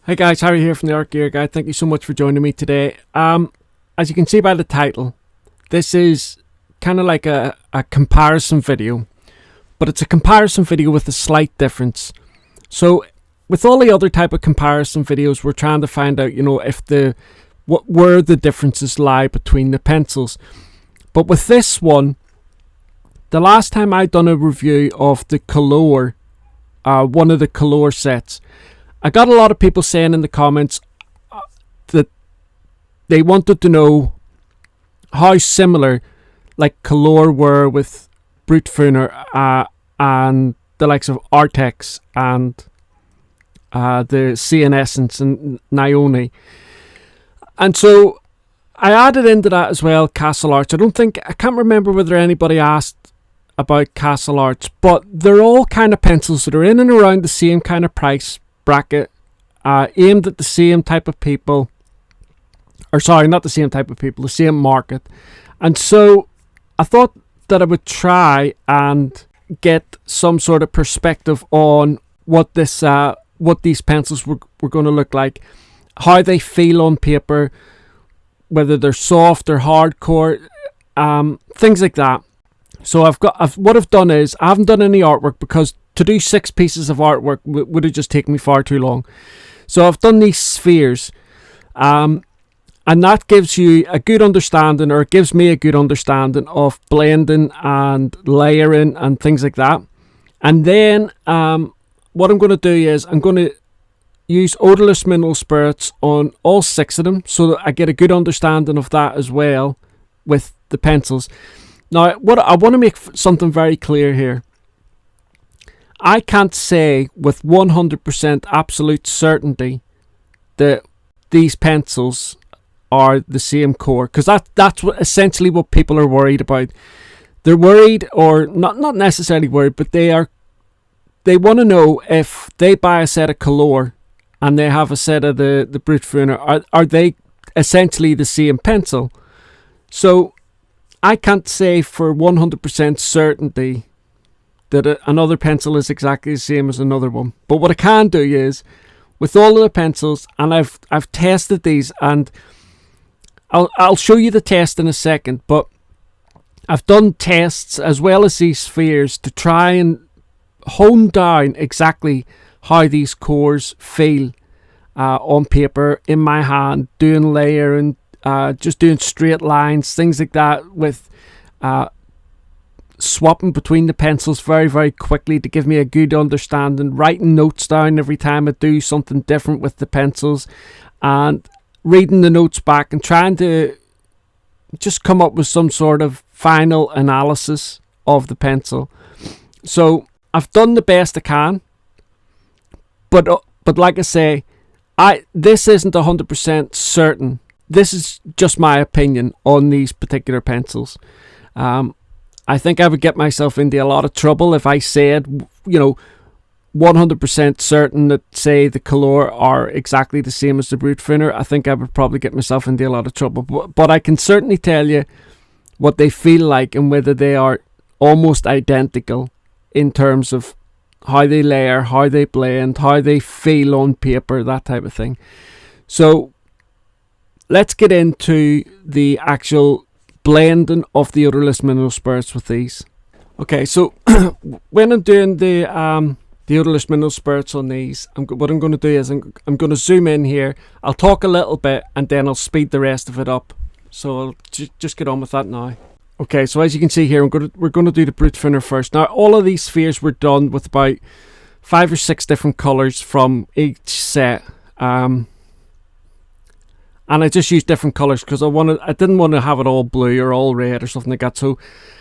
Hi guys, Harry here from the Art Gear Guide. Thank you so much for joining me today. As you can see by the title, this is kind of like a comparison video, but it's a comparison video with a slight difference. So with all the other type of comparison videos, we're trying to find out, if where the differences lie between the pencils. But with this one, the last time I done a review of the Kalour, one of the Kalour sets, I got a lot of people saying in the comments that they wanted to know how similar like Kalour were with Brutfunter and the likes of Arrtx and the CNS and Nyoni. And so I added into that as well Kalour. I can't remember whether anybody asked about Kalour, but they're all kind of pencils that are in and around the same kind of price bracket, aimed at the same type of people, or sorry, not the same type of people, the same market. And so I thought that I would try and get some sort of perspective on what these pencils were going to look like, how they feel on paper, whether they're soft or hardcore, things like that. So what I've done is I haven't done any artwork because to do 6 pieces of artwork would have just taken me far too long. So I've done these spheres, and that gives you a good understanding, or it gives me a good understanding of blending and layering and things like that. And then what I'm going to do is I'm going to use odorless mineral spirits on all 6 of them, so that I get a good understanding of that as well with the pencils. Now, what I want to make something very clear here. I can't say with 100% absolute certainty that these pencils are the same core, because that's essentially what people are worried about. They're worried, or not necessarily worried, but they want to know if they buy a set of Kalour and they have a set of the Brutfunter, are they essentially the same pencil? So I can't say for 100% certainty that another pencil is exactly the same as another one. But what I can do is, with all of the pencils, and I've tested these, and I'll show you the test in a second, but I've done tests as well as these spheres to try and hone down exactly how these cores feel on paper, in my hand, doing layering, just doing straight lines, things like that, with swapping between the pencils very, very quickly to give me a good understanding, writing notes down every time I do something different with the pencils, and reading the notes back and trying to just come up with some sort of final analysis of the pencil. So I've done the best I can, but like I say, this isn't 100% certain. This is just my opinion on these particular pencils. I think I would get myself into a lot of trouble if I said, 100% certain that, say, the Kalour are exactly the same as the Brutfunter. I think I would probably get myself into a lot of trouble. But I can certainly tell you what they feel like and whether they are almost identical in terms of how they layer, how they blend, how they feel on paper, that type of thing. So let's get into the actual blending of the odorless mineral spirits with these. Okay, so when I'm doing the odorless mineral spirits on these, what I'm going to do is I'm going to zoom in here. I'll talk a little bit and then I'll speed the rest of it up. So I'll just get on with that now. Okay, so as you can see here, we're going to do the Brutfunter first. Now, all of these spheres were done with about 5 or 6 different colours from each set. And I just used different colours because I didn't want to have it all blue or all red or something like that. So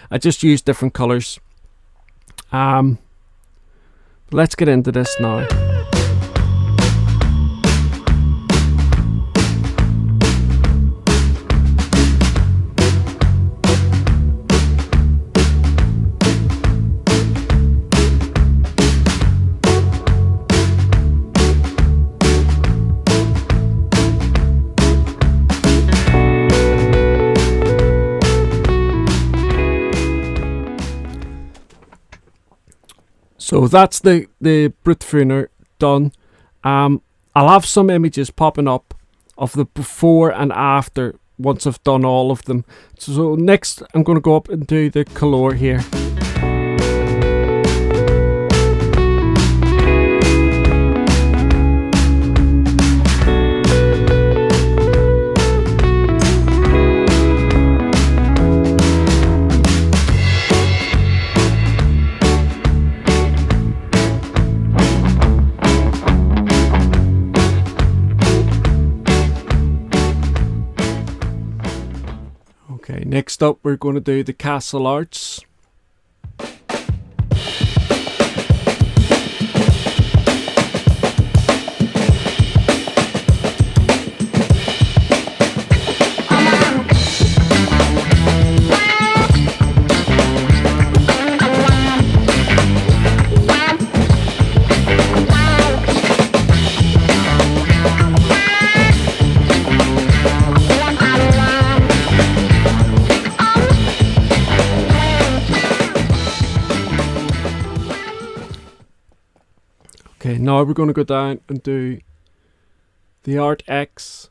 I just used different colours. Let's get into this now. So that's the Brutfunter done. I'll have some images popping up of the before and after once I've done all of them. So next I'm going to go up and do the Kalour here. Okay, next up we're going to do the castle arts. Okay, now we're going to go down and do the Arrtx.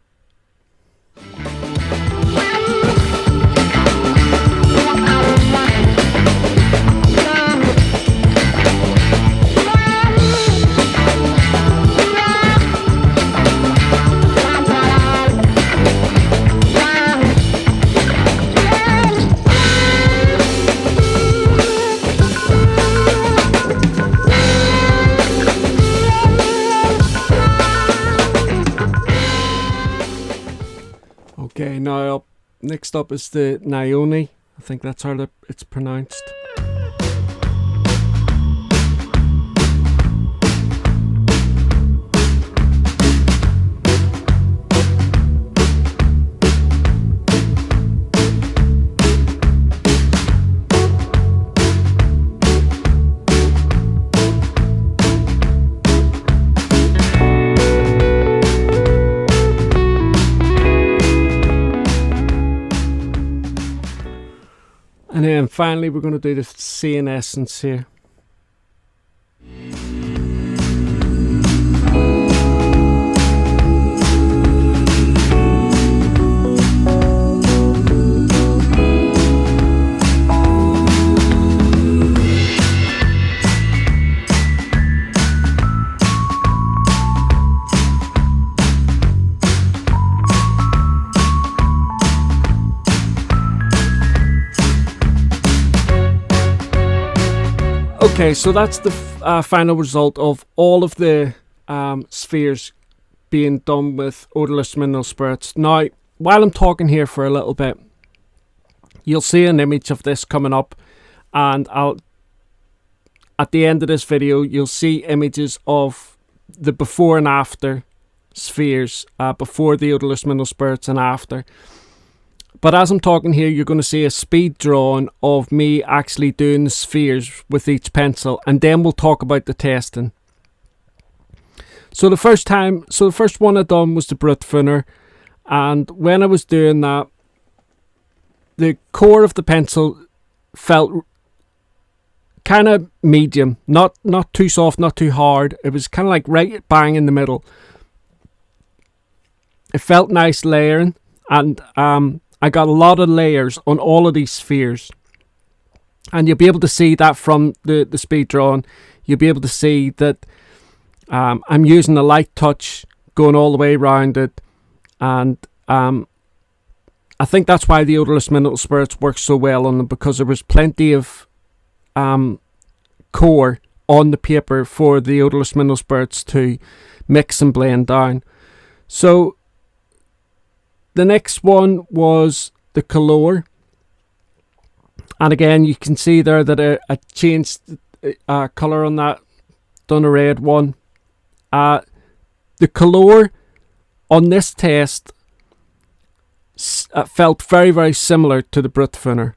Okay, now next up is the Nyoni. I think that's how it's pronounced. And then finally we're going to do the Seeing Essence here. Okay, so that's the final result of all of the spheres being done with odorless mineral spirits. Now, while I'm talking here for a little bit, you'll see an image of this coming up, and at the end of this video you'll see images of the before and after spheres, before the odorless mineral spirits and after. But as I'm talking here, you're going to see a speed drawing of me actually doing the spheres with each pencil, and then we'll talk about the testing. So the first one I done was the Brutfunter, and when I was doing that, the core of the pencil felt kind of medium, not too soft, not too hard. It was kind of like right bang in the middle. It felt nice layering, and I got a lot of layers on all of these spheres, and you'll be able to see that from the speed drawing. You'll be able to see that I'm using a light touch going all the way around it, and I think that's why the odorless mineral spirits work so well on them, because there was plenty of core on the paper for the odorless mineral spirits to mix and blend down. So the next one was the Kalour, and again you can see there that I changed colour on that, done a red one. The Kalour on this test felt very, very similar to the Brutfunter.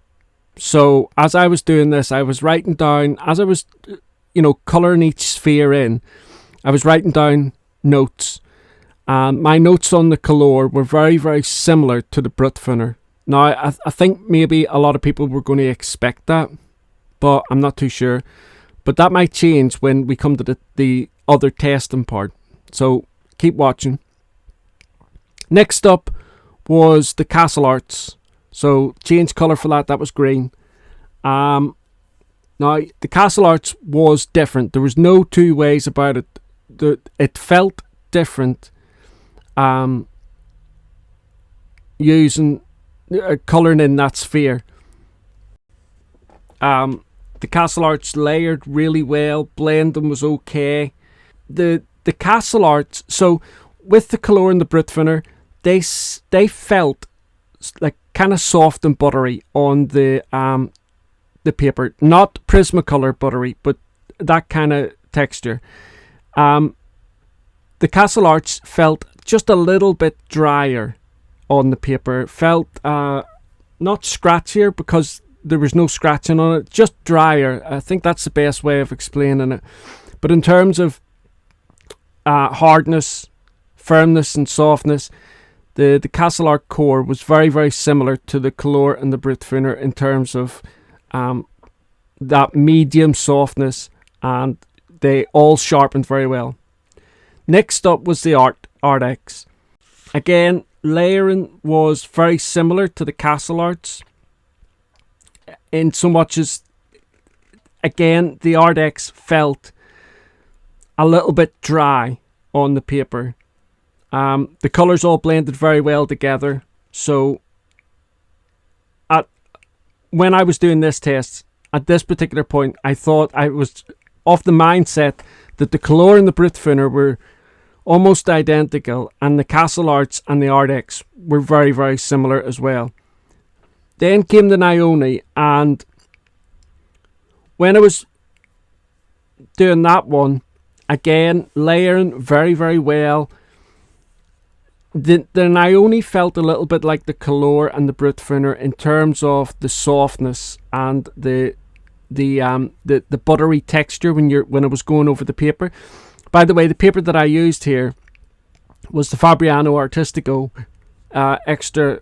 So as I was doing this, I was writing down, as I was colouring each sphere in, I was writing down notes. And my notes on the Kalour were very, very similar to the Brutfunter. Now, I think maybe a lot of people were going to expect that, but I'm not too sure. But that might change when we come to the other testing part. So keep watching. Next up was the Arrtx. So change colour for that. That was green. Now the Arrtx was different. There was no two ways about it. It felt different. Using colouring in that sphere. The Arrtx layered really well. Blending was okay. The Arrtx. So with the Kalour and the Brutfunter, they felt like kind of soft and buttery on the paper, not Prismacolor buttery, but that kind of texture. The Arrtx felt just a little bit drier on the paper. It felt not scratchier because there was no scratching on it, just drier. I think that's the best way of explaining it. But in terms of hardness, firmness and softness, the Arrtx core was very, very similar to the Kalour and the Brutfunter in terms of that medium softness, and they all sharpened very well. Next up was the Arrtx. Again, layering was very similar to the Arrtx in so much as, again, the Arrtx felt a little bit dry on the paper. The colours all blended very well together. So when I was doing this test, at this particular point, I thought I was of the mindset that the Kalour and the Brutfunter were almost identical, and the Arrtx and the Arrtx were very, very similar as well. Then came the Nyoni, and when I was doing that one, again, layering very, very well. The Nyoni felt a little bit like the Kalour and the Brutfunter in terms of the softness and the buttery texture when it was going over the paper. By the way, the paper that I used here was the Fabriano Artistico extra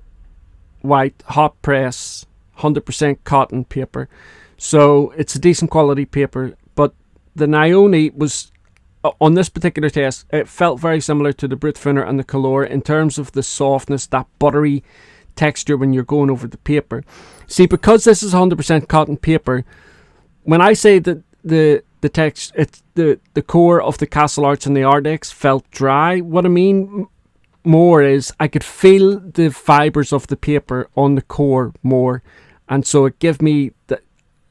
white hot press 100% cotton paper. So it's a decent quality paper, but the Nyoni was, on this particular test, it felt very similar to the Brutfunter and the Kalour in terms of the softness, that buttery texture when you're going over the paper. See, because this is 100% cotton paper, when I say that the text, it's the core of the Arrtx and the Arrtx felt dry, what I mean more is I could feel the fibres of the paper on the core more, and so it gave me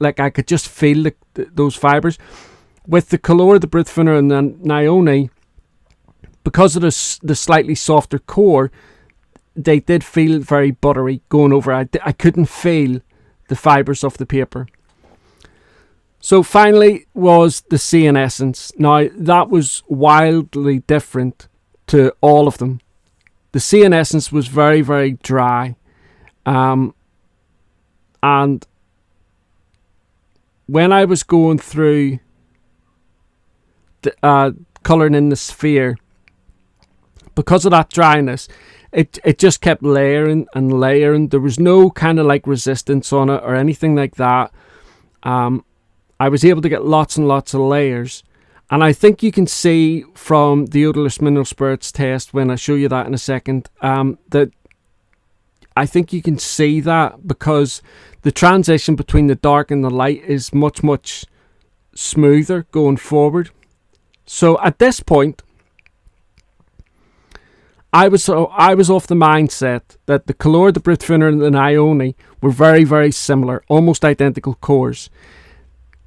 like I could just feel those fibres. With the Kalour, the Brutfunter and the Nyoni, because of the slightly softer core, they did feel very buttery going over. I couldn't feel the fibres of the paper. So finally was the Sea in Essence. Now that was wildly different to all of them. The Sea in Essence was very, very dry. And when I was going through colouring in the sphere, because of that dryness, it just kept layering and layering. There was no kind of like resistance on it or anything like that. I was able to get lots and lots of layers, and I think you can see from the odorless mineral spirits test, when I show you that in a second, that I think you can see that because the transition between the dark and the light is much, much smoother going forward. So at this point, I was off the mindset that the Kalour, the Brutfunter and the Nyoni were very, very similar, almost identical cores.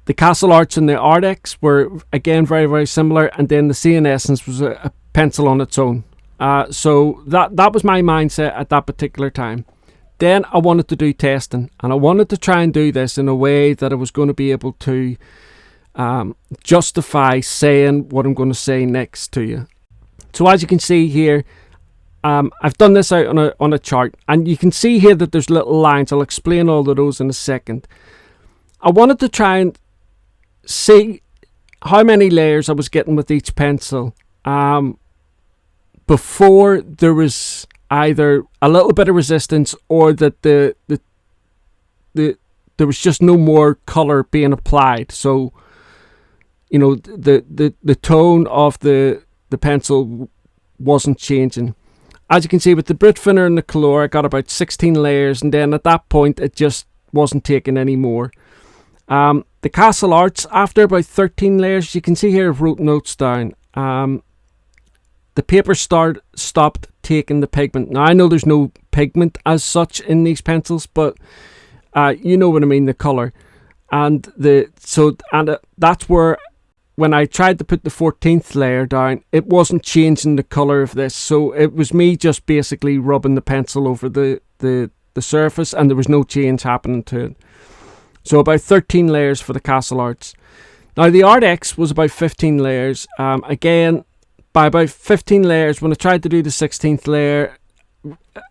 The Arrtx and the Arrtx were again very, very similar, and then the Sea in Essence was a pencil on its own. So that was my mindset at that particular time. Then I wanted to do testing, and I wanted to try and do this in a way that I was going to be able to justify saying what I'm going to say next to you. So as you can see here, I've done this out on a chart, and you can see here that there's little lines. I'll explain all of those in a second. I wanted to try and see how many layers I was getting with each pencil before there was either a little bit of resistance or that there was just no more colour being applied. So, you know, the tone of the pencil wasn't changing. As you can see with the Brutfunter and the Kalour, I got about 16 layers, and then at that point it just wasn't taking any more. The Arrtx, after about 13 layers, you can see here I've wrote notes down. The paper stopped taking the pigment. Now I know there's no pigment as such in these pencils, but you know what I mean, the colour. And that's where, when I tried to put the 14th layer down, it wasn't changing the colour of this. So it was me just basically rubbing the pencil over the surface, and there was no change happening to it. So about 13 layers for the Arrtx. Now the Arrtx was about 15 layers. Again, by about 15 layers, when I tried to do the 16th layer,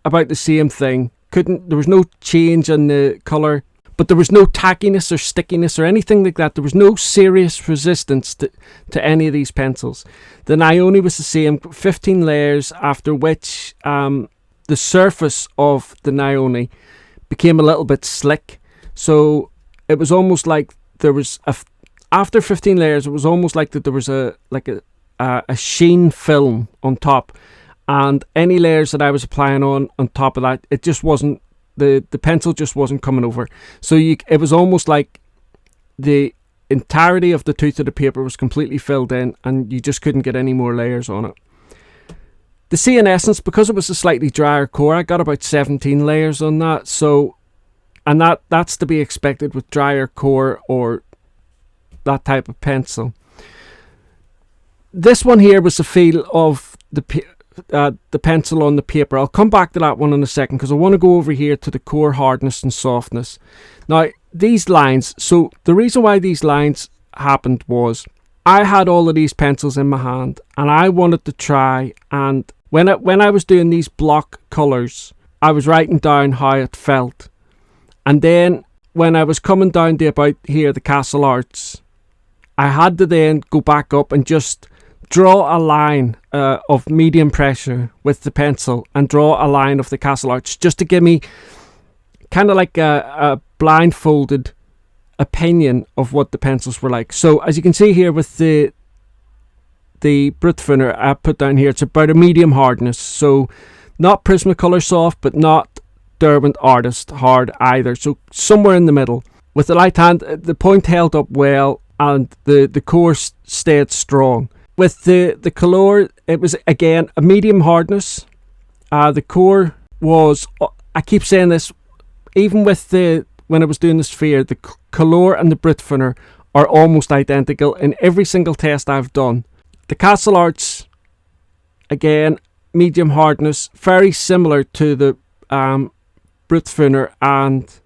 about the same thing. There was no change in the colour, but there was no tackiness or stickiness or anything like that. There was no serious resistance to any of these pencils. The Nyoni was the same, 15 layers, after which the surface of the Nyoni became a little bit slick. So it was almost like there was after 15 layers, it was almost like that there was a sheen film on top, and any layers that I was applying on top of that, it just wasn't, the pencil just wasn't coming over. So it was almost like the entirety of the tooth of the paper was completely filled in, and you just couldn't get any more layers on it. The C in Essence, because it was a slightly drier core, I got about 17 layers on that. So, and that's to be expected with drier core or that type of pencil. This one here was the feel of the pencil on the paper. I'll come back to that one in a second, because I want to go over here to the core hardness and softness. Now, these lines, so the reason why these lines happened was I had all of these pencils in my hand, and I wanted to try, and when I was doing these block colours, I was writing down how it felt. And then when I was coming down to about here, the Arrtx, I had to then go back up and just draw a line of medium pressure with the pencil, and draw a line of the Arrtx, just to give me kind of like a blindfolded opinion of what the pencils were like. So as you can see here with the Brutfunter, I put down here, it's about a medium hardness. So not Prismacolor soft, but not Derwent Artist hard either. So somewhere in the middle. With the light hand, the point held up well, and the core stayed strong. With the Kalour, it was again a medium hardness. The core was, I keep saying this, even with when I was doing the sphere, the Kalour and the Brutfunter are almost identical in every single test I've done. The Arrtx, again, medium hardness, very similar to the Brutfunter and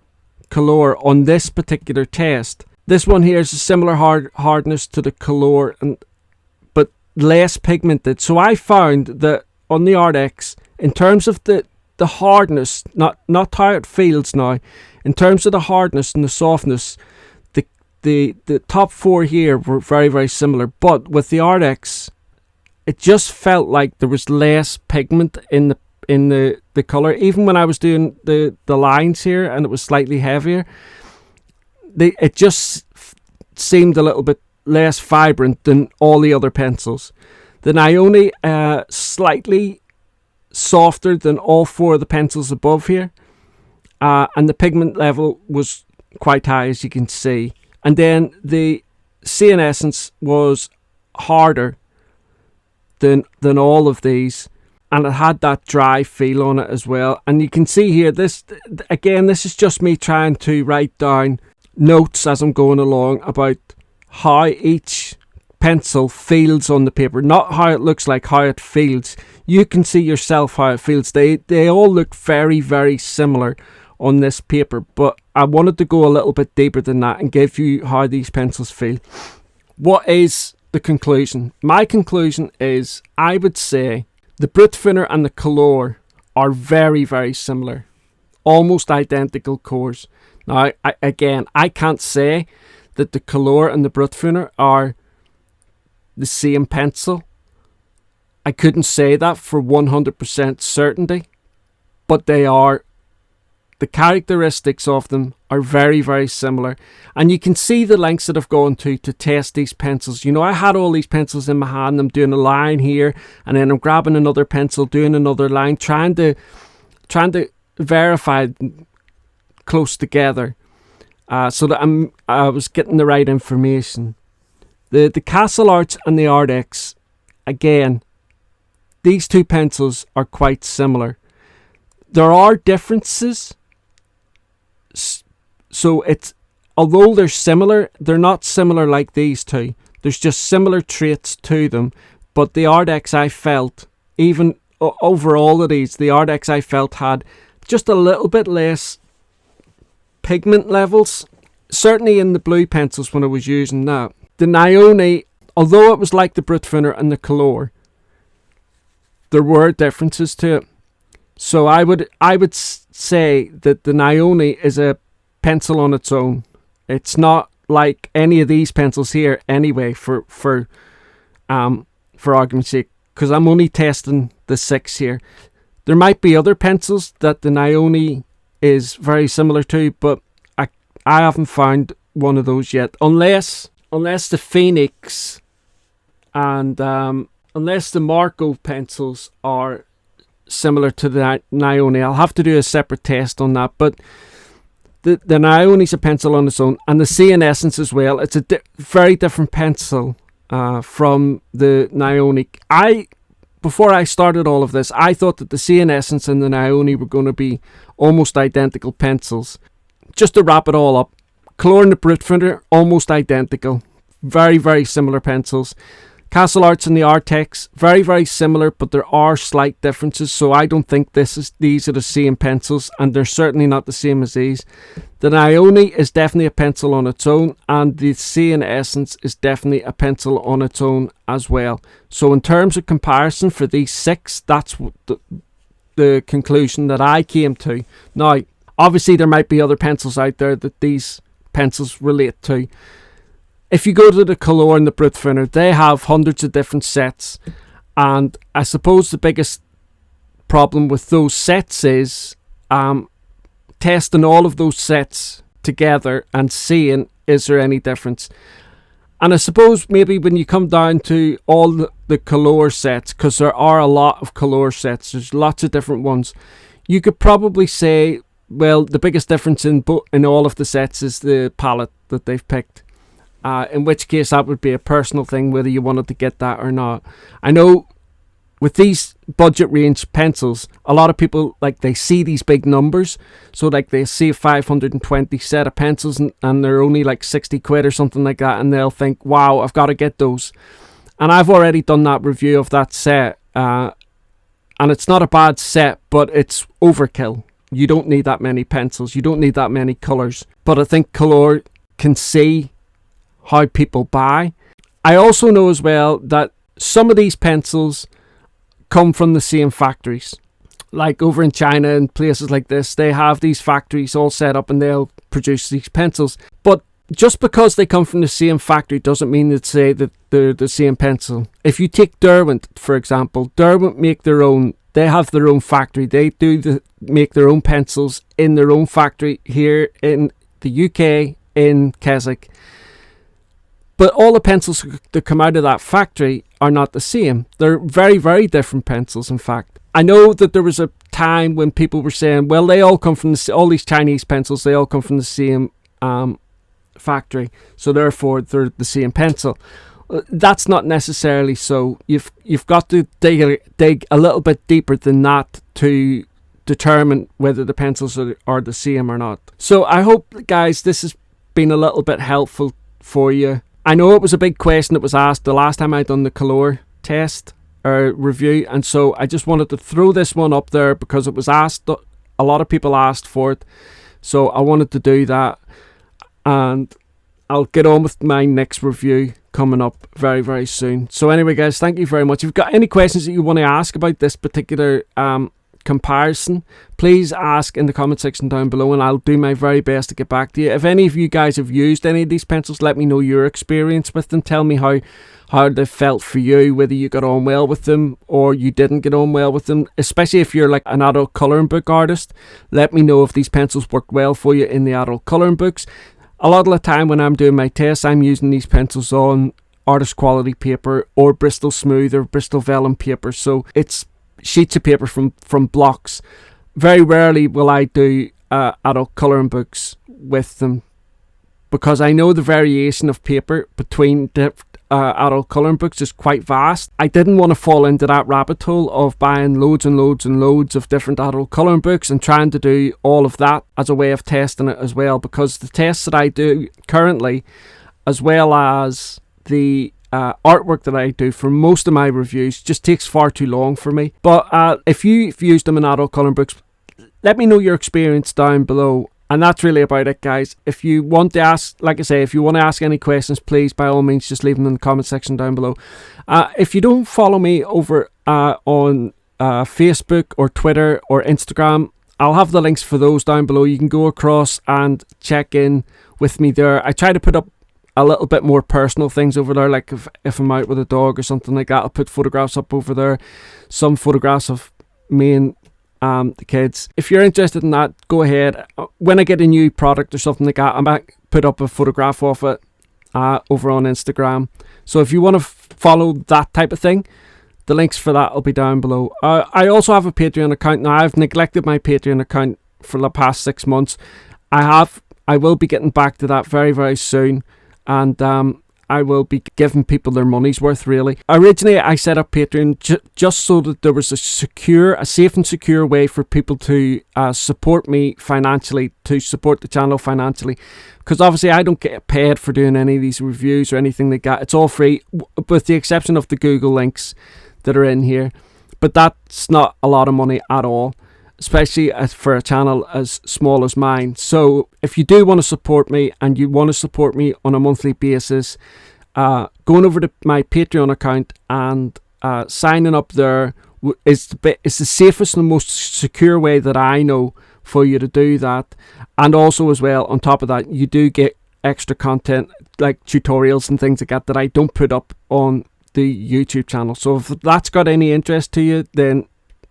Kalour on this particular test. This one here is a similar hardness to the Kalour, but less pigmented. So I found that on the Arrtx, in terms of the hardness, not how it feels now, in terms of the hardness and the softness, the top four here were very, very similar. But with the Arrtx, it just felt like there was less pigment in the colour. Even when I was doing the lines here, and it was slightly heavier, it just seemed a little bit less vibrant than all the other pencils. The Nyoni, slightly softer than all four of the pencils above here, and the pigment level was quite high, as you can see. And then the C in Essence was harder than all of these, and it had that dry feel on it as well. And you can see here, this is just me trying to write down notes as I'm going along about how each pencil feels on the paper, not how it looks like, how it feels. You can see yourself how it feels. They all look very, very similar on this paper, but I wanted to go a little bit deeper than that and give you how these pencils feel. What is the conclusion? My conclusion is, I would say the Brutfunter and the Kalour are very, very similar, almost identical cores. Now, I can't say that the Kalour and the Brutfunter are the same pencil. I couldn't say that for 100% certainty, but they are the characteristics of them are very, very similar. And you can see the lengths that I've gone to test these pencils. You know, I had all these pencils in my hand. I'm doing a line here, and then I'm grabbing another pencil, doing another line, trying to verify close together, so that I was getting the right information. The Kalour and the Arrtx, again, these two pencils are quite similar. There are differences, so although they're similar, they're not similar like these two. There's just similar traits to them. But the Arrtx, I felt, even over all of these, the Arrtx I felt had just a little bit less pigment levels, certainly in the blue pencils when I was using that. The Nyoni, although it was like the Brutfunter and the Kalour, there were differences to it. So I would say that the Nyoni is a pencil on its own. It's not like any of these pencils here anyway, for argument's sake, because I'm only testing the 6 here. There might be other pencils that the Nyoni is very similar to, but I haven't found one of those yet, unless the Phoenix and unless the Marco pencils are similar to the Nyoni. I'll have to do a separate test on that, but the Nyoni's a pencil on its own, and the Sea in Essence as well. It's a very different pencil from the Nyoni. Before I started all of this, I thought that the Sea in Essence and the Nyoni were going to be almost identical pencils. Just to wrap it all up, Kalour and the Brutfunter, almost identical. Very, very similar pencils. Kalour and the Arrtx, very, very similar, but there are slight differences, so I don't think these are the same pencils, and they're certainly not the same as these. The Nyoni is definitely a pencil on its own, and the Sea in Essence is definitely a pencil on its own as well. So in terms of comparison for these 6, that's the conclusion that I came to. Now, obviously there might be other pencils out there that these pencils relate to. If you go to the Kalour and the Brutfunter, they have hundreds of different sets, and I suppose the biggest problem with those sets is testing all of those sets together and seeing, is there any difference? And I suppose maybe when you come down to all the Kalour sets, because there are a lot of Kalour sets, there's lots of different ones, you could probably say, well, the biggest difference in all of the sets is the palette that they've picked. In which case that would be a personal thing, whether you wanted to get that or not. I know with these budget range pencils, a lot of people, like, they see these big numbers. So like they see a 520 set of pencils and they're only like 60 quid or something like that, and they'll think, wow, I've got to get those. And I've already done that review of that set, and it's not a bad set, but it's overkill. You don't need that many pencils, you don't need that many colours. But I think Kalour can see how people buy. I also know as well that some of these pencils come from the same factories. Like over in China and places like this, they have these factories all set up and they'll produce these pencils. But just because they come from the same factory doesn't mean to say that they're the same pencil. If you take Derwent, for example, Derwent make their own. They have their own factory. They make their own pencils in their own factory here in the UK, in Keswick. But all the pencils that come out of that factory are not the same. They're very, very different pencils, in fact. I know that there was a time when people were saying, well, they all come from all these Chinese pencils, they all come from the same factory, so therefore they're the same pencil. That's not necessarily so. You've got to dig a little bit deeper than that to determine whether the pencils are the same or not. So I hope, guys, this has been a little bit helpful for you. I know it was a big question that was asked the last time I done the Kalour test or review, and so I just wanted to throw this one up there because it was asked. A lot of people asked for it, so I wanted to do that, and I'll get on with my next review coming up very, very soon. So anyway, guys, thank you very much. If you've got any questions that you want to ask about this particular comparison, please ask in the comment section down below, and I'll do my very best to get back to you. If any of you guys have used any of these pencils, let me know your experience with them. Tell me how they felt for you, whether you got on well with them or you didn't get on well with them, especially if you're like an adult colouring book artist. Let me know if these pencils worked well for you in the adult colouring books. A lot of the time when I'm doing my tests, I'm using these pencils on artist quality paper or Bristol Smooth or Bristol Vellum paper, so it's sheets of paper from blocks. Very rarely will I do adult colouring books with them, because I know the variation of paper between adult colouring books is quite vast. I didn't want to fall into that rabbit hole of buying loads and loads and loads of different adult colouring books and trying to do all of that as a way of testing it as well, because the tests that I do currently, as well as the artwork that I do for most of my reviews, just takes far too long for me. But if you've used them in adult colouring books, let me know your experience down below. And that's really about it, guys. If you want to ask, like I say, if you want to ask any questions, please, by all means, just leave them in the comment section down below. If you don't follow me over on Facebook or Twitter or Instagram, I'll have the links for those down below. You can go across and check in with me there. I try to put up a little bit more personal things over there, like if I'm out with a dog or something like that, I'll put photographs up over there, some photographs of me and the kids. If you're interested in that, go ahead. When I get a new product or something like that, I might put up a photograph of it over on Instagram. So if you want to follow that type of thing, the links for that will be down below. I also have a Patreon account now. I've neglected my Patreon account for the past 6 months. I will be getting back to that very, very soon, and I will be giving people their money's worth, really. Originally, I set up Patreon just so that there was a safe and secure way for people to support me financially, to support the channel financially. Because obviously, I don't get paid for doing any of these reviews or anything like that. It's all free, with the exception of the Google links that are in here. But that's not a lot of money at all, especially for a channel as small as mine. So if you do want to support me, and you want to support me on a monthly basis, going over to my Patreon account and signing up there is the safest and most secure way that I know for you to do that. And also as well, on top of that, you do get extra content like tutorials and things like that I don't put up on the YouTube channel. So if that's got any interest to you, then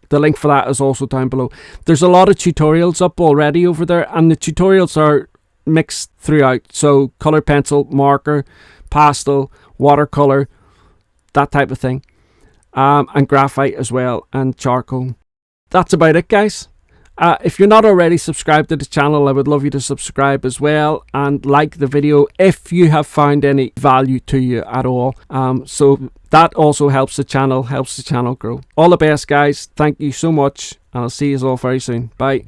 the link for that is also down below. There's a lot of tutorials up already over there, and the tutorials are mixed throughout. So colour pencil, marker, pastel, watercolour, that type of thing. And graphite as well, and charcoal. That's about it, guys. If you're not already subscribed to the channel, I would love you to subscribe as well, and like the video if you have found any value to you at all. So that also helps the channel grow. All the best, guys. Thank you so much, and I'll see you all very soon. Bye.